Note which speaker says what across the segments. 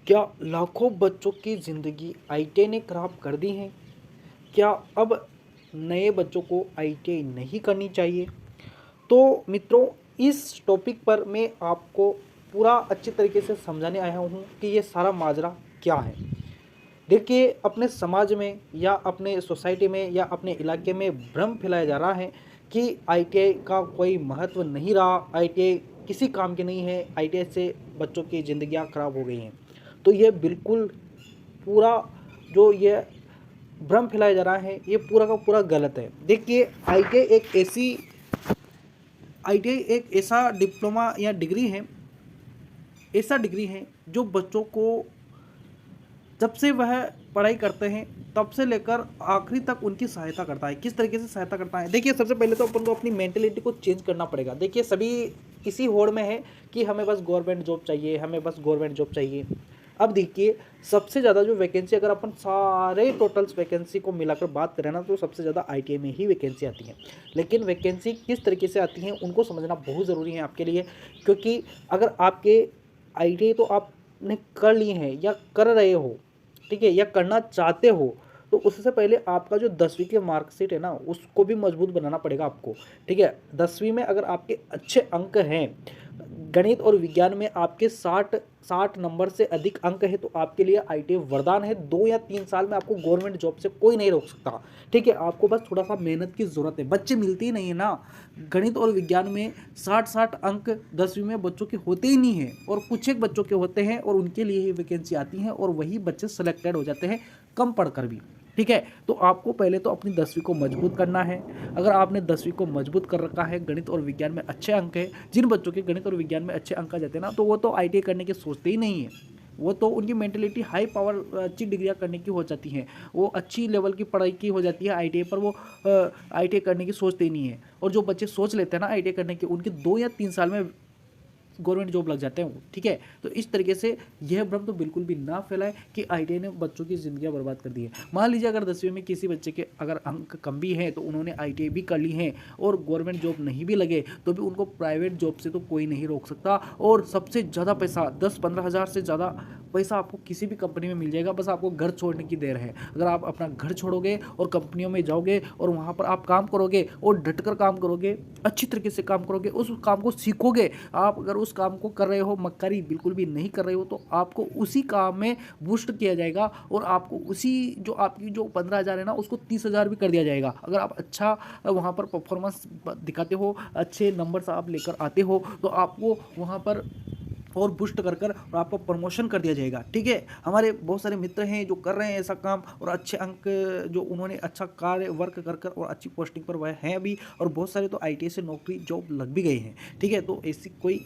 Speaker 1: क्या लाखों बच्चों की ज़िंदगी आईटीआई ने खराब कर दी है? क्या अब नए बच्चों को आईटीआई नहीं करनी चाहिए? तो मित्रों, इस टॉपिक पर मैं आपको पूरा अच्छी तरीके से समझाने आया हूँ कि ये सारा माजरा क्या है। देखिए, अपने समाज में या अपने सोसाइटी में या अपने इलाके में भ्रम फैलाया जा रहा है कि आईटीआई का कोई महत्व नहीं रहा, आईटीआई किसी काम की नहीं है, आईटीआई से बच्चों की ज़िंदगियाँ खराब हो गई हैं। तो ये बिल्कुल पूरा जो ये भ्रम फैलाया जा रहा है, ये पूरा का पूरा गलत है। देखिए, आईटीआई एक ऐसा डिप्लोमा या डिग्री है जो बच्चों को जब से वह पढ़ाई करते हैं तब से लेकर आखिरी तक उनकी सहायता करता है। किस तरीके से सहायता करता है? देखिए, सबसे पहले तो अपन को अपनी मेंटेलिटी को चेंज करना पड़ेगा। देखिए, सभी इसी होड़ में है कि हमें बस गवर्नमेंट जॉब चाहिए, हमें बस गवर्नमेंट जॉब चाहिए। अब देखिए, सबसे ज़्यादा जो वैकेंसी, अगर अपन सारे टोटल्स वैकेंसी को मिलाकर बात करें ना, तो सबसे ज़्यादा आईटीआई में ही वैकेंसी आती है। लेकिन वैकेंसी किस तरीके से आती हैं उनको समझना बहुत ज़रूरी है आपके लिए, क्योंकि अगर आपके आईटीआई तो आपने कर लिए हैं या कर रहे हो, ठीक है, या करना चाहते हो, तो उससे पहले आपका जो 10वीं की मार्कशीट है ना, उसको भी मजबूत बनाना पड़ेगा आपको। ठीक है, 10वीं में अगर आपके अच्छे अंक हैं, गणित और विज्ञान में आपके 60 नंबर से अधिक अंक है, तो आपके लिए आईटीआई वरदान है। 2 या 3 साल में आपको गवर्नमेंट जॉब से कोई नहीं रोक सकता। ठीक है, आपको बस थोड़ा सा मेहनत की ज़रूरत है। बच्चे मिलते ही नहीं है ना, गणित और विज्ञान में 60 अंक 10वीं में बच्चों के होते ही नहीं हैं, और कुछ एक बच्चों के होते हैं, और उनके लिए ही वैकेंसी आती हैं, और वही बच्चे सेलेक्टेड हो जाते हैं कम पढ़कर भी। ठीक है, तो आपको पहले तो अपनी 10वीं को मजबूत करना है। अगर आपने 10वीं को मजबूत कर रखा है, गणित और विज्ञान में अच्छे अंक है, जिन बच्चों के गणित और विज्ञान में अच्छे अंक आ जाते हैं ना, तो वो तो आईटीआई करने की सोचते ही नहीं है। वो तो उनकी मेंटेलिटी हाई पावर अच्छी डिग्रियां करने की हो जाती हैं, वो अच्छी लेवल की पढ़ाई की हो जाती है आईटीआई पर, वो आईटीआई करने की सोचते ही नहीं है। और जो बच्चे सोच लेते हैं ना आईटीआई करने की, उनके 2 या 3 साल में गवर्नमेंट जॉब लग जाते हैं वो। ठीक है, तो इस तरीके से यह भ्रम तो बिल्कुल भी ना फैलाए कि आईटीआई ने बच्चों की ज़िंदगियां बर्बाद कर दी है। मान लीजिए अगर 10वीं में किसी बच्चे के अगर अंक कम भी हैं, तो उन्होंने आईटीआई भी कर ली है और गवर्नमेंट जॉब नहीं भी लगे, तो भी उनको प्राइवेट जॉब से तो कोई नहीं रोक सकता। और सबसे ज़्यादा पैसा 10-15 हज़ार से ज़्यादा पैसा आपको किसी भी कंपनी में मिल जाएगा, बस आपको घर छोड़ने की देर है। अगर आप अपना घर छोड़ोगे और कंपनियों में जाओगे और वहाँ पर आप काम करोगे और डटकर काम करोगे, अच्छी तरीके से काम करोगे, उस काम को सीखोगे। आप अगर उस काम को कर रहे हो, मक्कारी बिल्कुल भी नहीं कर रहे हो, तो आपको उसी काम में बूस्ट किया जाएगा, और आपको उसी जो आपकी जो 15 हज़ार है ना, उसको 30 हज़ार भी कर दिया जाएगा। अगर आप अच्छा वहाँ पर परफॉर्मेंस दिखाते हो, अच्छे नंबर्स आप लेकर आते हो, तो आपको वहाँ पर और बूस्ट कर कर और आपको प्रमोशन कर दिया जाएगा। ठीक है, हमारे बहुत सारे मित्र हैं जो कर रहे हैं ऐसा काम, और अच्छे अंक, जो उन्होंने अच्छा कार्य वर्क कर कर और अच्छी पोस्टिंग पर वह हैं अभी, और बहुत सारे तो आईटीआई से नौकरी जॉब लग भी गए हैं। ठीक है, तो ऐसी कोई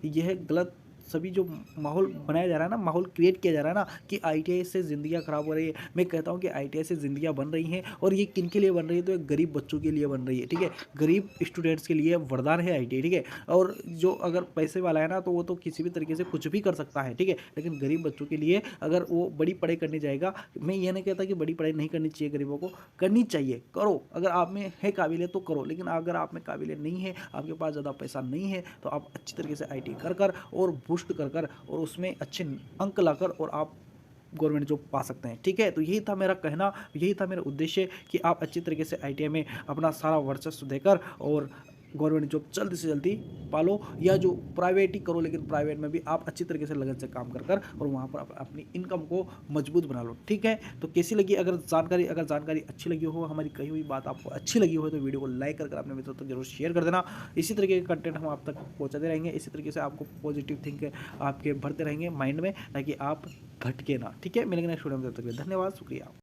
Speaker 1: यह गलत सभी जो माहौल बनाया जा रहा है ना, माहौल क्रिएट किया जा रहा है ना, कि आईटीआई से ज़िंदगियां खराब हो रही है, मैं कहता हूं कि आईटीआई से ज़िंदगियां बन रही हैं, और ये किन के लिए बन रही है? तो एक गरीब बच्चों के लिए बन रही है। ठीक है, गरीब स्टूडेंट्स के लिए वरदान है आईटीआई। ठीक है, और जो अगर पैसे वाला है ना, तो वो तो किसी भी तरीके से कुछ भी कर सकता है। ठीक है, लेकिन गरीब बच्चों के लिए अगर वो बड़ी पढ़ाई करने जाएगा, मैं ये नहीं कहता कि बड़ी पढ़ाई नहीं करनी चाहिए, गरीबों को करनी चाहिए, करो। अगर आप में है काबिलियत तो करो, लेकिन अगर आप में काबिलियत नहीं है, आपके पास ज़्यादा पैसा नहीं है, तो आप अच्छी तरीके से आईटीआई कर कर और बूस्ट कर कर और उसमें अच्छे अंक लाकर और आप गवर्नमेंट जॉब पा सकते हैं। ठीक है, तो यही था मेरा कहना, यही था मेरा उद्देश्य कि आप अच्छी तरीके से आईटीआई में अपना सारा वर्चस्व देकर और गवर्नमेंट जॉब जल्दी से जल्दी पालो, या जो प्राइवेट ही करो, लेकिन प्राइवेट में भी आप अच्छी तरीके से लगन से काम कर कर और वहाँ पर अपनी इनकम को मजबूत बना लो। ठीक है, तो कैसी लगी अगर जानकारी अच्छी लगी हो, हमारी कही हुई बात आपको अच्छी लगी हो, तो वीडियो को लाइक कर अपने मित्रों तक जरूर शेयर कर देना। इसी तरीके के कंटेंट हम आप तक पहुँचाते रहेंगे, इसी तरीके से आपको पॉजिटिव थिंक आपके भरते रहेंगे माइंड में, ताकि आप भटके ना। ठीक है, मिलेंगे नेक्स्ट वीडियो में, तब तक के लिए धन्यवाद, शुक्रिया।